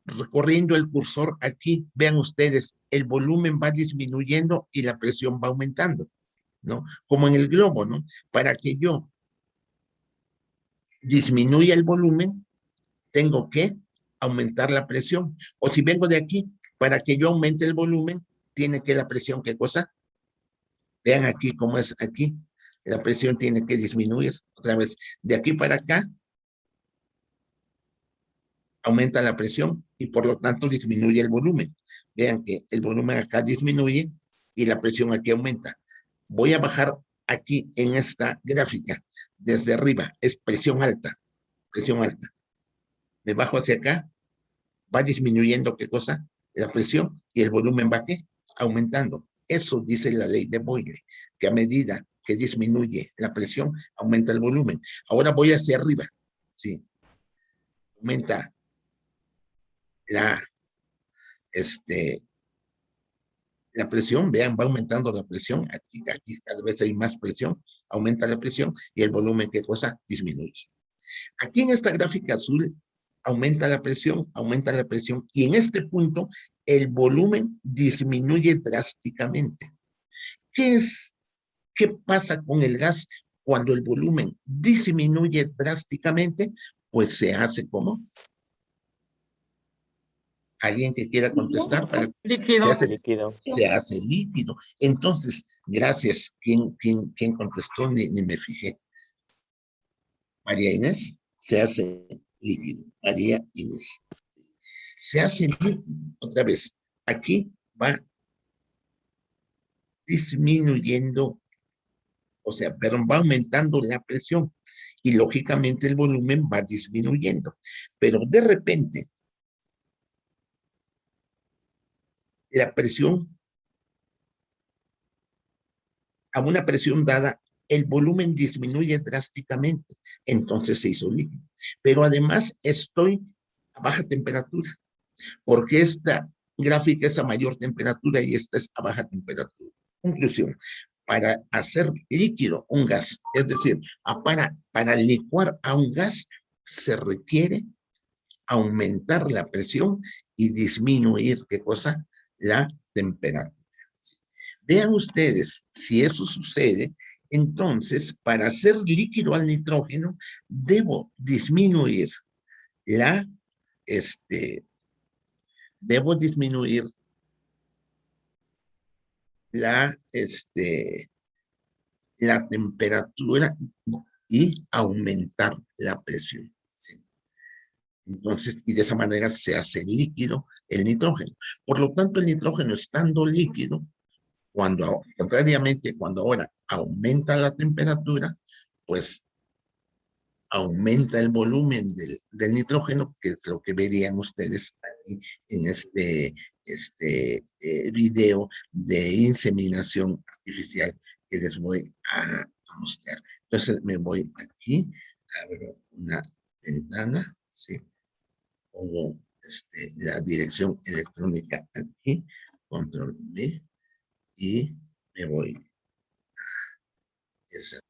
recorriendo el cursor aquí, vean ustedes, el volumen va disminuyendo y la presión va aumentando, ¿no? Como en el globo, ¿no? Para que yo disminuye el volumen, tengo que aumentar la presión. O si vengo de aquí, para que yo aumente el volumen, tiene que la presión, ¿qué cosa? Vean aquí cómo es aquí. La presión tiene que disminuir. Otra vez, de aquí para acá, aumenta la presión y por lo tanto disminuye el volumen. Vean que el volumen acá disminuye y la presión aquí aumenta. Voy a bajar aquí en esta gráfica, desde arriba, es presión alta, presión alta. Me bajo hacia acá, va disminuyendo, ¿qué cosa? La presión y el volumen va, ¿qué? Aumentando. Eso dice la ley de Boyle, que a medida que disminuye la presión, aumenta el volumen. Ahora voy hacia arriba, ¿sí? Aumenta la presión, vean, va aumentando la presión, aquí cada vez hay más presión, aumenta la presión y el volumen, ¿qué cosa? Disminuye. Aquí en esta gráfica azul, aumenta la presión y en este punto el volumen disminuye drásticamente. ¿Qué pasa con el gas cuando el volumen disminuye drásticamente? Pues se hace como... ¿Alguien que quiera contestar? Líquido. Líquido. Se hace líquido. Entonces, gracias. ¿Quién contestó? Ni me fijé. María Inés, se hace líquido. María Inés. Se hace líquido. Otra vez, aquí va disminuyendo, o sea, perdón, va aumentando la presión y lógicamente el volumen va disminuyendo. Pero de repente, la presión, a una presión dada, el volumen disminuye drásticamente, entonces se hizo líquido. Pero además estoy a baja temperatura, porque esta gráfica es a mayor temperatura y esta es a baja temperatura. Conclusión, para hacer líquido un gas, es decir, para licuar a un gas, se requiere aumentar la presión y disminuir, ¿qué cosa? La temperatura. Vean ustedes, si eso sucede, entonces, para hacer líquido al nitrógeno, debo disminuir la, debo disminuir la temperatura y aumentar la presión. ¿Sí? Entonces, y de esa manera se hace líquido el nitrógeno. Por lo tanto, el nitrógeno estando líquido, contrariamente, cuando ahora aumenta la temperatura, pues aumenta el volumen del nitrógeno, que es lo que verían ustedes aquí en este video de inseminación artificial que les voy a mostrar. Entonces me voy aquí, abro una ventana, ¿sí? Pongo la dirección electrónica aquí, control B, y me voy a esa.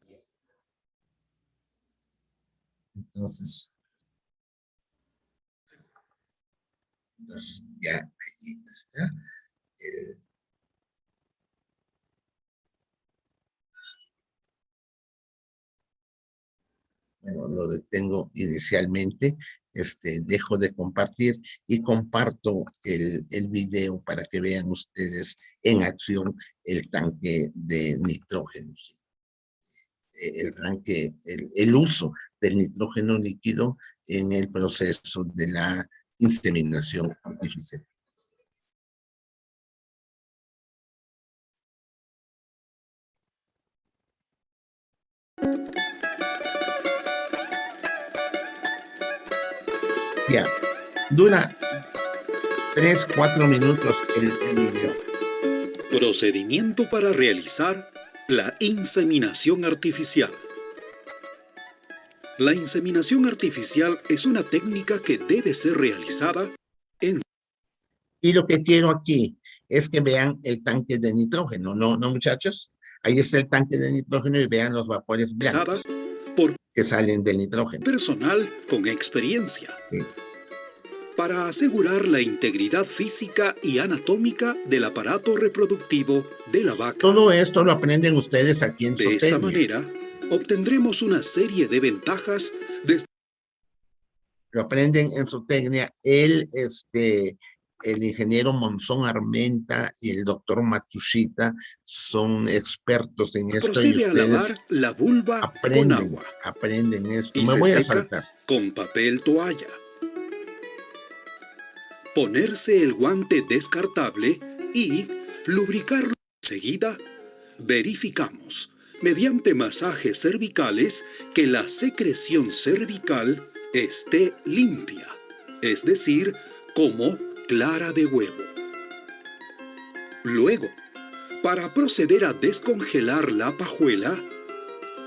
Entonces ya ahí está. Bueno, lo detengo inicialmente, dejo de compartir y comparto el video para que vean ustedes en acción el tanque de nitrógeno. El uso del nitrógeno líquido en el proceso de la inseminación artificial. Ya, dura 3-4 minutos el video. Procedimiento para realizar la inseminación artificial. La inseminación artificial es una técnica que debe ser realizada en... Y lo que quiero aquí es que vean el tanque de nitrógeno, ¿no muchachos? Ahí está el tanque de nitrógeno y vean los vapores blancos por que salen del nitrógeno. Personal con experiencia. Sí. Para asegurar la integridad física y anatómica del aparato reproductivo de la vaca. Todo esto lo aprenden ustedes aquí en De Soternia. esta manera, obtendremos una serie de ventajas desde lo aprenden en su técnica. El ingeniero Monzón Armenta y el doctor Matsushita son expertos en esto y procede a lavar ustedes la vulva con aprenden, agua aprenden esto. y Me se voy a seca saltar. con papel toalla. Ponerse el guante descartable y lubricarlo enseguida. Verificamos mediante masajes cervicales que la secreción cervical esté limpia, es decir, como clara de huevo. Luego, para proceder a descongelar la pajuela,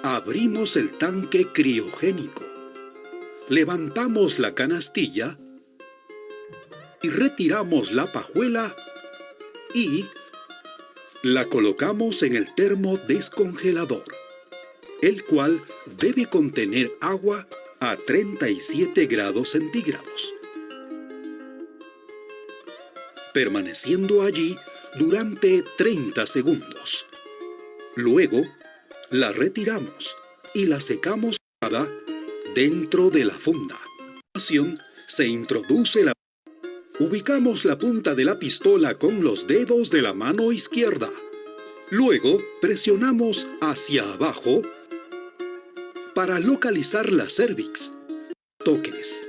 abrimos el tanque criogénico, levantamos la canastilla y retiramos la pajuela y la colocamos en el termo descongelador, el cual debe contener agua a 37 grados centígrados, permaneciendo allí durante 30 segundos. Luego, la retiramos y la secamos dentro de la funda. A continuación, se introduce la... Ubicamos la punta de la pistola con los dedos de la mano izquierda. Luego, presionamos hacia abajo para localizar la cervix. Toques.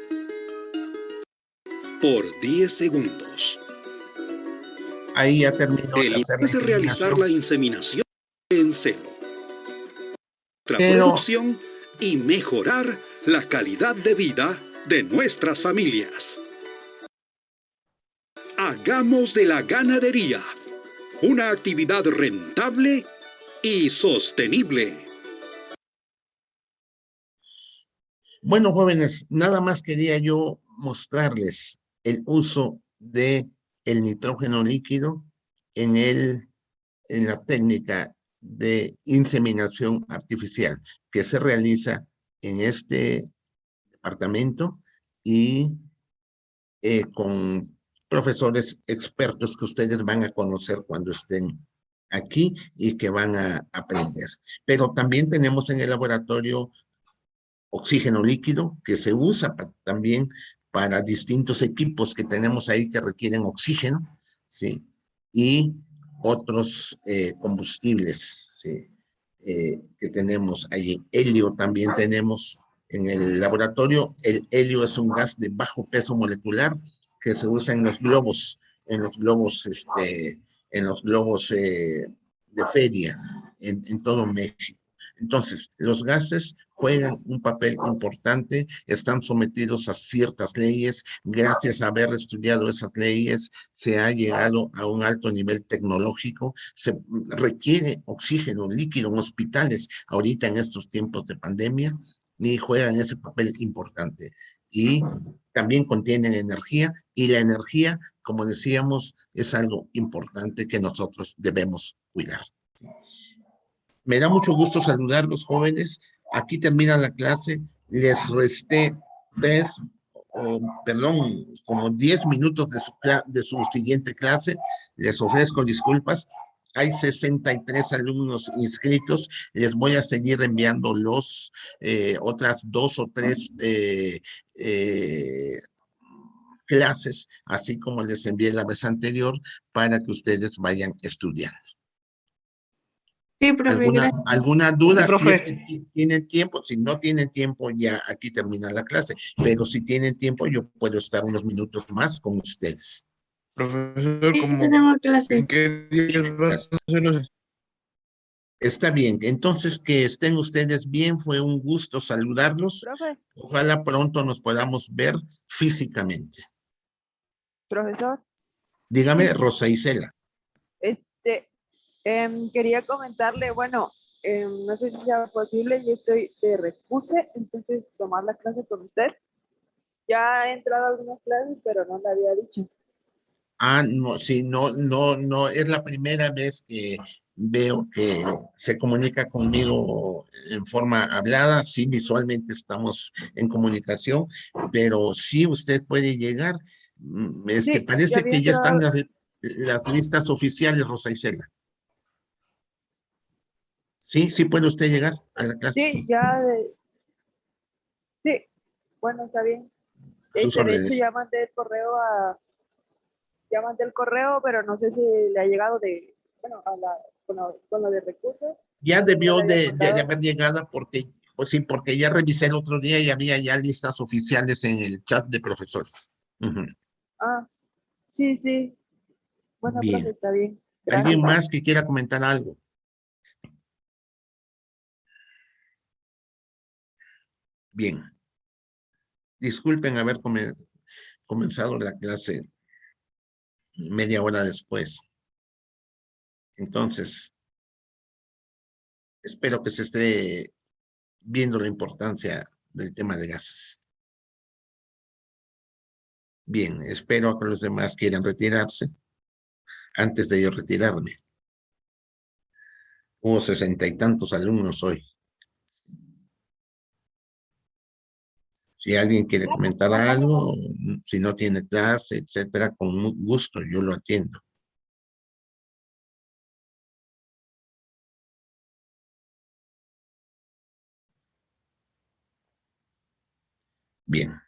Por 10 segundos. Ahí ya terminó El interés de realizar la inseminación en celo. La producción y mejorar la calidad de vida de nuestras familias. Hagamos de la ganadería una actividad rentable y sostenible. Bueno, jóvenes, nada más quería yo mostrarles el uso de el nitrógeno líquido en la técnica de inseminación artificial que se realiza en este departamento y con profesores expertos que ustedes van a conocer cuando estén aquí y que van a aprender. Pero también tenemos en el laboratorio oxígeno líquido que se usa también para distintos equipos que tenemos ahí que requieren oxígeno, ¿sí? Y otros combustibles, ¿sí? Que tenemos allí. Helio también tenemos en el laboratorio. El helio es un gas de bajo peso molecular que se usa en los globos de feria en todo México. Entonces, los gases juegan un papel importante, están sometidos a ciertas leyes. Gracias a haber estudiado esas leyes, se ha llegado a un alto nivel tecnológico. Se requiere oxígeno líquido en hospitales ahorita en estos tiempos de pandemia y juegan ese papel importante. Y también contienen energía y la energía, como decíamos, es algo importante que nosotros debemos cuidar. Me da mucho gusto saludar a los jóvenes. Aquí termina la clase. Les resté como 10 minutos de su siguiente clase. Les ofrezco disculpas. Hay 63 alumnos inscritos. Les voy a seguir enviando otras 2 o 3 clases, así como les envié la vez anterior, para que ustedes vayan estudiando. Sí, profe, gracias. ¿Alguna duda? Sí, profe. Si es que tienen tiempo, si no tienen tiempo, ya aquí termina la clase. Pero si tienen tiempo, yo puedo estar unos minutos más con ustedes. Profesor, Sí, ¿cómo tenemos clase. en qué días van a hacerlos? Está bien, entonces que estén ustedes bien, fue un gusto saludarlos. Profe, Ojalá pronto nos podamos ver físicamente. profesor, Dígame, Rosa Isela. quería comentarle, bueno, no sé si sea posible, yo estoy de repuse, entonces tomar la clase con usted. Ya he entrado a algunas clases, pero no le había dicho. No, sí, no, es la primera vez que veo que se comunica conmigo en forma hablada. Sí, visualmente estamos en comunicación, pero sí usted puede llegar. Sí, Parece había que ya están entrado. las listas oficiales, Rosa Isela. Sí, sí puede usted llegar a la clase. Sí, ya sí, bueno, está bien. A sus De hecho, órdenes. ya mandé el correo, pero no sé si le ha llegado bueno, con lo de recursos. Ya Ya debió le había de mandado. haber llegado porque, pues sí, porque ya revisé el otro día y había ya listas oficiales en el chat de profesores. Ujú. Ah, sí, sí. Bueno, profe, Bien. está bien. ¿Alguien Gracias. más que quiera comentar algo? Bien. Disculpen haber comenzado la clase media hora después. Entonces, espero que se esté viendo la importancia del tema de gases. Bien, espero a que los demás quieran retirarse antes de yo retirarme. Hubo 60 y tantos alumnos hoy. Si alguien quiere comentar algo, si no tiene clase, etcétera, con gusto yo lo atiendo. Bien.